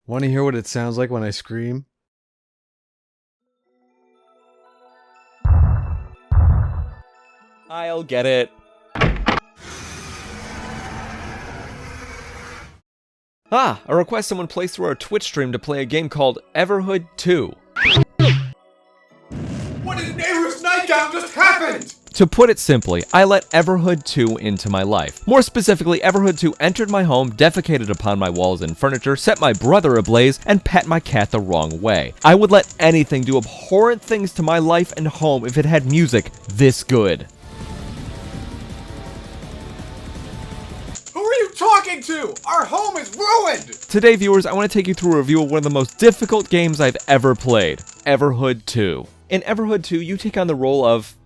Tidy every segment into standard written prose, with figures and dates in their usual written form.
Want to hear what it sounds like when I scream? I'll get it. A request someone placed through our Twitch stream to play a game called Everhood 2. What in Nehru's nightgown just happened? To put it simply, I let Everhood 2 into my life. More specifically, Everhood 2 entered my home, defecated upon my walls and furniture, set my brother ablaze, and pet my cat the wrong way. I would let anything do abhorrent things to my life and home if it had music this good. Who are you talking to? Our home is ruined! Today, viewers, I want to take you through a review of one of the most difficult games I've ever played, Everhood 2. In Everhood 2, you take on the role of,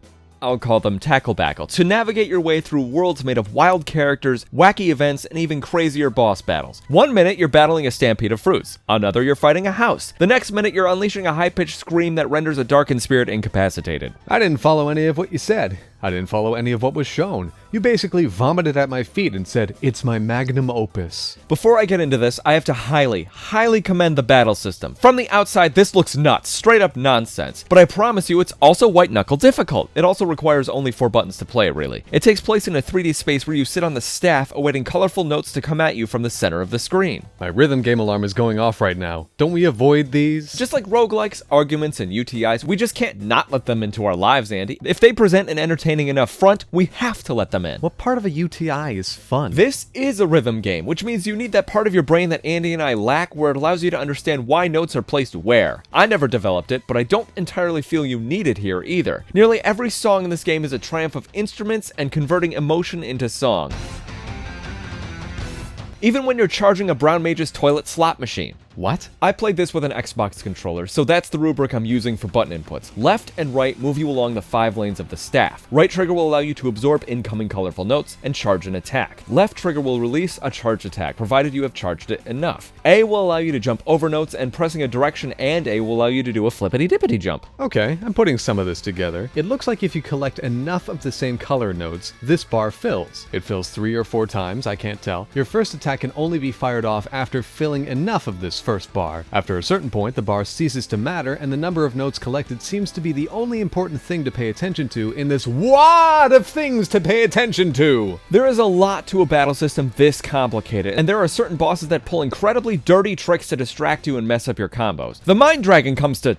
I'll call them tackle-backle, to navigate your way through worlds made of wild characters, wacky events, and even crazier boss battles. One minute, you're battling a stampede of fruits. Another, you're fighting a house. The next minute, you're unleashing a high-pitched scream that renders a darkened spirit incapacitated. I didn't follow any of what you said. I didn't follow any of what was shown. You basically vomited at my feet and said, "It's my magnum opus." Before I get into this, I have to highly commend the battle system. From the outside, this looks nuts, straight up nonsense. But I promise you, it's also white-knuckle difficult. It also requires only 4 buttons to play, really. It takes place in a 3D space where you sit on the staff, awaiting colorful notes to come at you from the center of the screen. My rhythm game alarm is going off right now. Don't we avoid these? Just like roguelikes, arguments, and UTIs, we just can't not let them into our lives, Andy. If they present an entertaining enough front, we have to let them in. What part of a UTI is fun? This is a rhythm game, which means you need that part of your brain that Andy and I lack, where it allows you to understand why notes are placed where. I never developed it, but I don't entirely feel you need it here either. Nearly every song in this game is a triumph of instruments and converting emotion into song. Even when you're charging a brown mage's toilet slot machine. What? I played this with an Xbox controller, so that's the rubric I'm using for button inputs. Left and right move you along the 5 lanes of the staff. Right trigger will allow you to absorb incoming colorful notes and charge an attack. Left trigger will release a charged attack, provided you have charged it enough. A will allow you to jump over notes, and pressing a direction and A will allow you to do a flippity-dippity jump. Okay, I'm putting some of this together. It looks like if you collect enough of the same color notes, this bar fills. It fills 3 or 4 times, I can't tell. Your first attack can only be fired off after filling enough of this first bar. After a certain point, the bar ceases to matter, and the number of notes collected seems to be the only important thing to pay attention to in this wad of things to pay attention to. There is a lot to a battle system this complicated, and there are certain bosses that pull incredibly dirty tricks to distract you and mess up your combos. The Mind Dragon comes to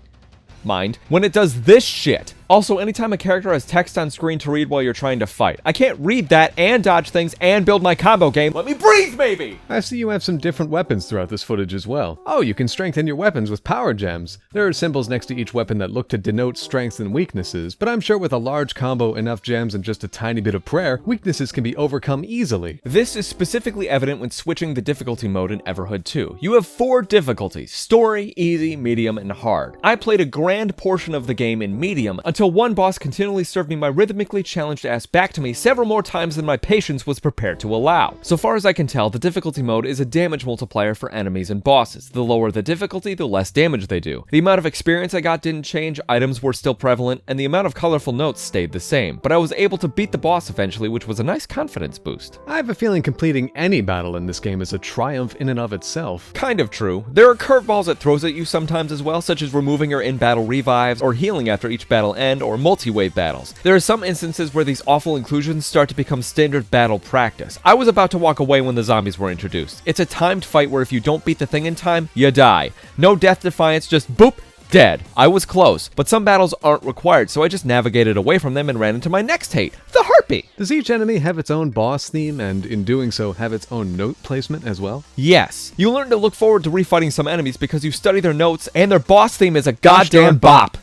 mind when it does this shit. Also, anytime a character has text on screen to read while you're trying to fight. I can't read that and dodge things and build my combo game. Let me breathe, maybe! I see you have some different weapons throughout this footage as well. Oh, you can strengthen your weapons with power gems. There are symbols next to each weapon that look to denote strengths and weaknesses, but I'm sure with a large combo, enough gems, and just a tiny bit of prayer, weaknesses can be overcome easily. This is specifically evident when switching the difficulty mode in Everhood 2. You have 4 difficulties: story, easy, medium, and hard. I played a grand portion of the game in medium until one boss continually served me my rhythmically challenged ass back to me several more times than my patience was prepared to allow. So far as I can tell, the difficulty mode is a damage multiplier for enemies and bosses. The lower the difficulty, the less damage they do. The amount of experience I got didn't change, items were still prevalent, and the amount of colorful notes stayed the same. But I was able to beat the boss eventually, which was a nice confidence boost. I have a feeling completing any battle in this game is a triumph in and of itself. Kind of true. There are curveballs it throws at you sometimes as well, such as removing your in-battle revives, or healing after each battle end, or multi-wave battles. There are some instances where these awful inclusions start to become standard battle practice. I was about to walk away when the zombies were introduced. It's a timed fight where if you don't beat the thing in time, you die. No death defiance, just boop, dead. I was close, but some battles aren't required, so I just navigated away from them and ran into my next hate, the Harpy. Does each enemy have its own boss theme, and in doing so have its own note placement as well? Yes. You learn to look forward to refighting some enemies because you study their notes, and their boss theme is a goddamn bop.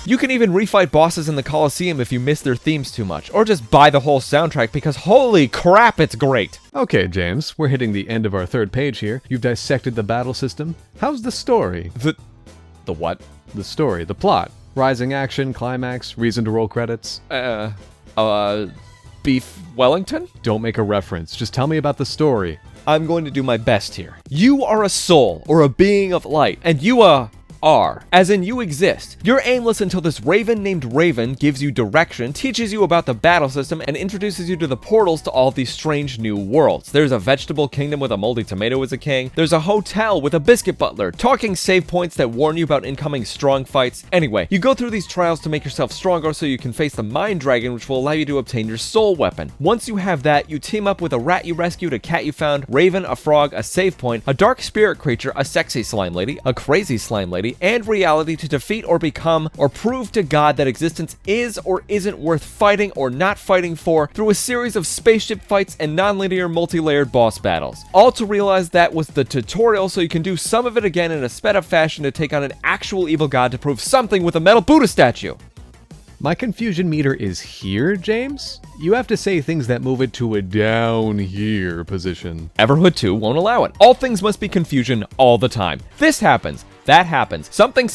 You can even refight bosses in the Coliseum if you miss their themes too much, or just buy the whole soundtrack because holy crap, it's great! Okay, James, we're hitting the end of our 3rd page here. You've dissected the battle system. How's the story? The what? The story, the plot. Rising action, climax, reason to roll credits. Beef Wellington? Don't make a reference, just tell me about the story. I'm going to do my best here. You are a soul, or a being of light, and you, are are, as in you exist. You're aimless until this raven named Raven gives you direction, teaches you about the battle system, and introduces you to the portals to all these strange new worlds. There's a vegetable kingdom with a moldy tomato as a king. There's a hotel with a biscuit butler, talking save points that warn you about incoming strong fights. Anyway, you go through these trials to make yourself stronger so you can face the mind dragon, which will allow you to obtain your soul weapon. Once you have that, you team up with a rat you rescued, a cat you found, Raven, a frog, a save point, a dark spirit creature, a sexy slime lady, a crazy slime lady, and reality to defeat or become or prove to God that existence is or isn't worth fighting or not fighting for through a series of spaceship fights and non-linear multi-layered boss battles. All to realize that was the tutorial so you can do some of it again in a sped up fashion to take on an actual evil god to prove something with a metal Buddha statue. My confusion meter is here, James? You have to say things that move it to a down here position. Everhood 2 won't allow it. All things must be confusion all the time. This happens. That happens. Something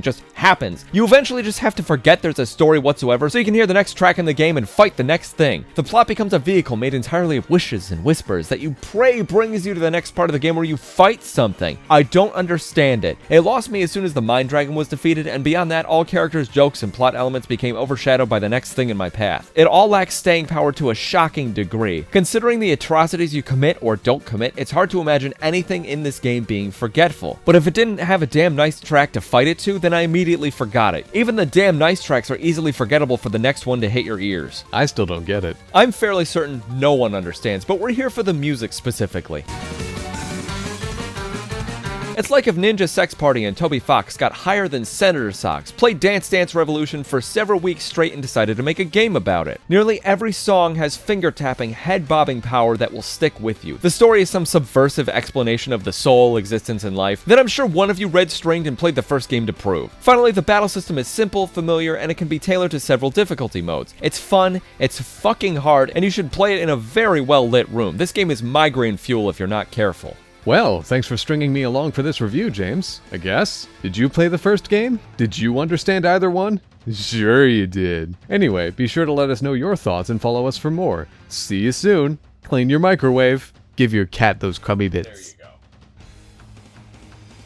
just happens. You eventually just have to forget there's a story whatsoever so you can hear the next track in the game and fight the next thing. The plot becomes a vehicle made entirely of wishes and whispers that you pray brings you to the next part of the game where you fight something. I don't understand it. It lost me as soon as the Mind Dragon was defeated, and beyond that, all characters, jokes, and plot elements became overshadowed by the next thing in my path. It all lacks staying power to a shocking degree. Considering the atrocities you commit or don't commit, it's hard to imagine anything in this game being forgetful. But if it didn't have a damn nice track to fight it to, then I immediately forgot it. Even the damn nice tracks are easily forgettable for the next one to hit your ears. I still don't get it. I'm fairly certain no one understands, but we're here for the music specifically. It's like if Ninja Sex Party and Toby Fox got higher than Senator Socks, played Dance Dance Revolution for several weeks straight and decided to make a game about it. Nearly every song has finger-tapping, head-bobbing power that will stick with you. The story is some subversive explanation of the soul, existence, and life that I'm sure one of you red-stringed and played the first game to prove. Finally, the battle system is simple, familiar, and it can be tailored to several difficulty modes. It's fun, it's fucking hard, and you should play it in a very well-lit room. This game is migraine fuel if you're not careful. Well, thanks for stringing me along for this review, James. I guess. Did you play the first game? Did you understand either one? Sure you did. Anyway, be sure to let us know your thoughts and follow us for more. See you soon. Clean your microwave. Give your cat those crummy bits.